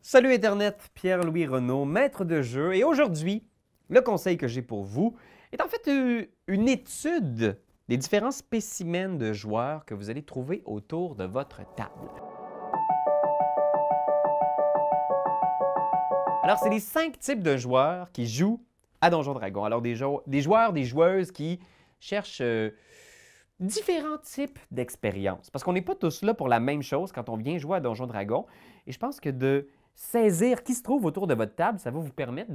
Salut Internet, Pierre-Louis Renaud, maître de jeu, et aujourd'hui, le conseil que j'ai pour vous est en fait une étude des différents spécimens de joueurs que vous allez trouver autour de votre table. Alors, c'est les 5 types de joueurs qui jouent à Donjons Dragons. Alors, des joueurs, des joueuses qui cherchent différents types d'expériences. Parce qu'on n'est pas tous là pour la même chose quand on vient jouer à Donjons Dragons. Et je pense que de saisir qui se trouve autour de votre table, ça va vous permettre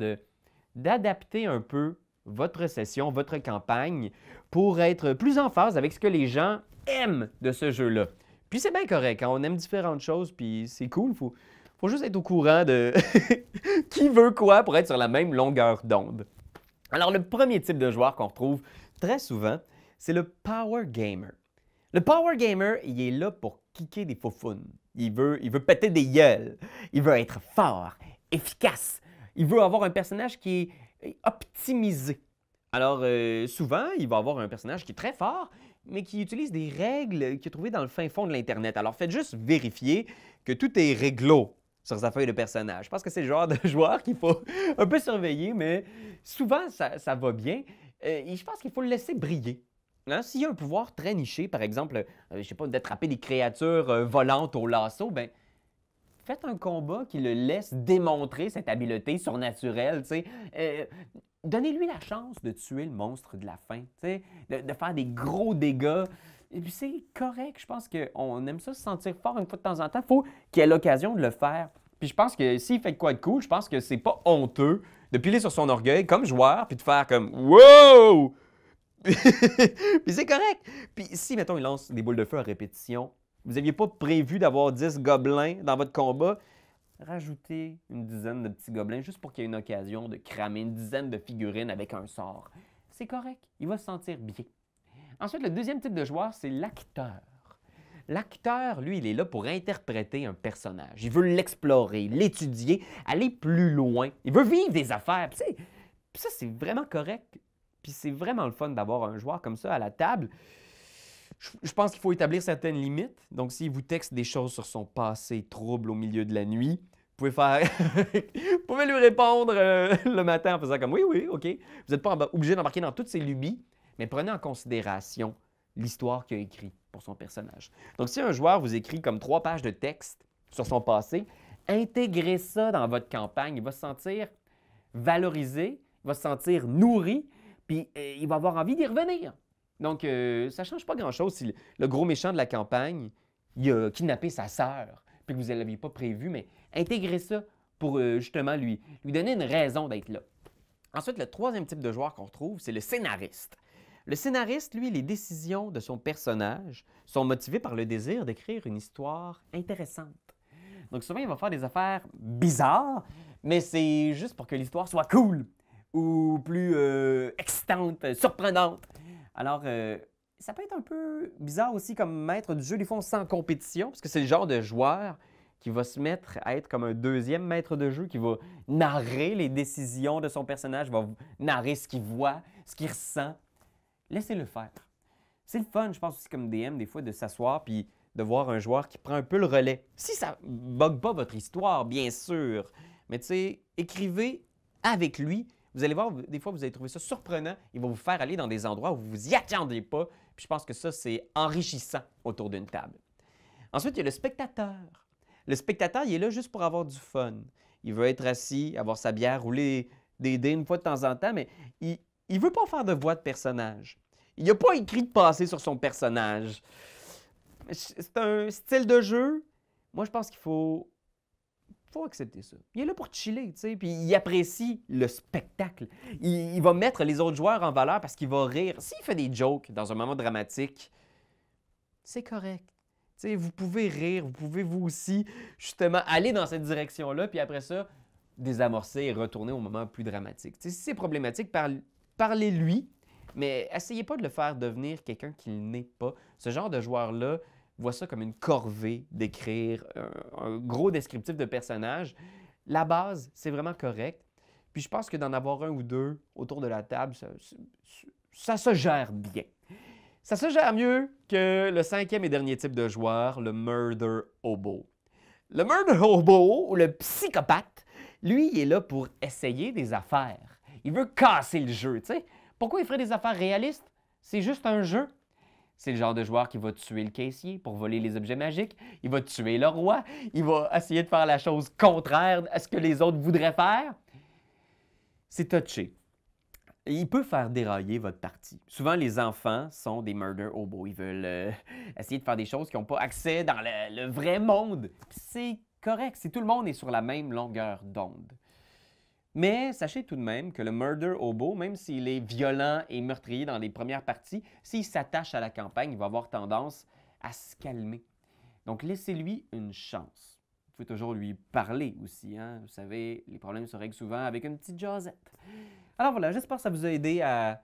d'adapter un peu votre session, votre campagne, pour être plus en phase avec ce que les gens aiment de ce jeu-là. Puis c'est bien correct, hein? On aime différentes choses, puis c'est cool. Faut juste être au courant de qui veut quoi pour être sur la même longueur d'onde. Alors, le premier type de joueur qu'on retrouve très souvent, c'est le Power Gamer. Le Power Gamer, il est là pour kicker des faufounes. Il veut péter des gueules. Il veut être fort, efficace. Il veut avoir un personnage qui est optimisé. Alors, souvent, il va avoir un personnage qui est très fort, mais qui utilise des règles qu'il a trouvées dans le fin fond de l'Internet. Alors, faites juste vérifier que tout est réglo sur sa feuille de personnage. Je pense que c'est le genre de joueur qu'il faut un peu surveiller, mais souvent, ça va bien. Et je pense qu'il faut le laisser briller. Hein? S'il y a un pouvoir très niché, par exemple, je ne sais pas, d'attraper des créatures volantes au lasso, ben faites un combat qui le laisse démontrer cette habileté surnaturelle. Donnez-lui la chance de tuer le monstre de la fin, de faire des gros dégâts. Et puis c'est correct, je pense qu'on aime ça se sentir fort une fois de temps en temps. Il faut qu'il ait l'occasion de le faire. Puis je pense que s'il fait de quoi de cool, je pense que c'est pas honteux de piler sur son orgueil comme joueur, puis de faire comme « Wow! » Puis c'est correct. Puis si, mettons, il lance des boules de feu à répétition, vous n'aviez pas prévu d'avoir 10 gobelins dans votre combat, rajoutez une dizaine de petits gobelins juste pour qu'il y ait une occasion de cramer une dizaine de figurines avec un sort. C'est correct, il va se sentir bien. Ensuite, le deuxième type de joueur, c'est l'acteur. L'acteur, lui, il est là pour interpréter un personnage. Il veut l'explorer, l'étudier, aller plus loin. Il veut vivre des affaires. Puis ça, c'est vraiment correct. Puis c'est vraiment le fun d'avoir un joueur comme ça à la table. Je pense qu'il faut établir certaines limites. Donc, s'il vous texte des choses sur son passé trouble au milieu de la nuit, vous pouvez lui répondre le matin en faisant comme « Oui, oui, OK. » Vous n'êtes pas obligé d'embarquer dans toutes ces lubies, mais prenez en considération l'histoire qu'il a écrite pour son personnage. Donc, si un joueur vous écrit comme 3 pages de texte sur son passé, intégrez ça dans votre campagne. Il va se sentir valorisé, il va se sentir nourri, puis il va avoir envie d'y revenir. Donc, ça ne change pas grand-chose si le gros méchant de la campagne, il a kidnappé sa sœur, puis que vous ne l'aviez pas prévu, mais intégrez ça pour justement lui donner une raison d'être là. Ensuite, le troisième type de joueur qu'on retrouve, c'est le scénariste. Le scénariste, lui, les décisions de son personnage sont motivées par le désir d'écrire une histoire intéressante. Donc souvent, il va faire des affaires bizarres, mais c'est juste pour que l'histoire soit cool ou plus excitante, surprenante. Alors, ça peut être un peu bizarre aussi comme maître du jeu. Des fois, on se sent en compétition, parce que c'est le genre de joueur qui va se mettre à être comme un deuxième maître de jeu, qui va narrer les décisions de son personnage, va narrer ce qu'il voit, ce qu'il ressent. Laissez-le faire. C'est le fun, je pense aussi comme DM, des fois, de s'asseoir puis de voir un joueur qui prend un peu le relais. Si ça ne bug pas votre histoire, bien sûr, mais tu sais, écrivez avec lui. Vous allez voir, des fois, vous allez trouver ça surprenant. Il va vous faire aller dans des endroits où vous ne vous y attendez pas. Puis je pense que ça, c'est enrichissant autour d'une table. Ensuite, il y a le spectateur. Le spectateur, il est là juste pour avoir du fun. Il veut être assis, avoir sa bière, rouler des dés une fois de temps en temps, mais il ne veut pas faire de voix de personnage. Il n'a pas écrit de passé sur son personnage. C'est un style de jeu. Moi, je pense qu'il faut accepter ça. Il est là pour chiller, tu sais, puis il apprécie le spectacle. Il va mettre les autres joueurs en valeur parce qu'il va rire. S'il fait des jokes dans un moment dramatique, c'est correct. Tu sais, vous pouvez rire, vous pouvez vous aussi, justement, aller dans cette direction-là, puis après ça, désamorcer et retourner au moment plus dramatique. Tu sais, si c'est problématique, parlez-lui, mais essayez pas de le faire devenir quelqu'un qu'il n'est pas. Ce genre de joueur-là voit ça comme une corvée d'écrire un gros descriptif de personnage. La base, c'est vraiment correct. Puis je pense que d'en avoir un ou deux autour de la table, ça se gère bien. Ça se gère mieux que le 5e et dernier type de joueur, le Murder Hobo. Le murder hobo, ou le psychopathe, lui, il est là pour essayer des affaires. Il veut casser le jeu, tu sais. Pourquoi il ferait des affaires réalistes? C'est juste un jeu. C'est le genre de joueur qui va tuer le caissier pour voler les objets magiques. Il va tuer le roi. Il va essayer de faire la chose contraire à ce que les autres voudraient faire. C'est touché. Il peut faire dérailler votre partie. Souvent, les enfants sont des murder hobos. Ils veulent essayer de faire des choses qui n'ont pas accès dans le vrai monde. C'est correct, si tout le monde est sur la même longueur d'onde. Mais sachez tout de même que le murder hobo, même s'il est violent et meurtrier dans les premières parties, s'il s'attache à la campagne, il va avoir tendance à se calmer. Donc, laissez-lui une chance. Vous pouvez toujours lui parler aussi. Hein? Vous savez, les problèmes se règlent souvent avec une petite jasette. Alors voilà, j'espère que ça vous a aidé à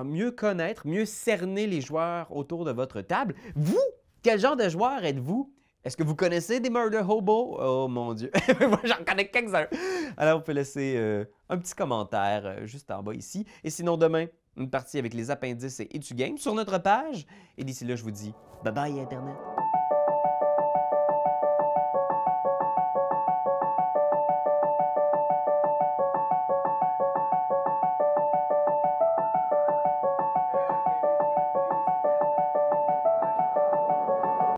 mieux connaître, mieux cerner les joueurs autour de votre table. Vous, quel genre de joueur êtes-vous? Est-ce que vous connaissez des murder hobos? Oh mon Dieu, moi j'en connais quelques-uns. Alors vous pouvez laisser un petit commentaire juste en bas ici. Et sinon demain, une partie avec les appendices et Etu Game sur notre page. Et d'ici là, je vous dis bye bye Internet.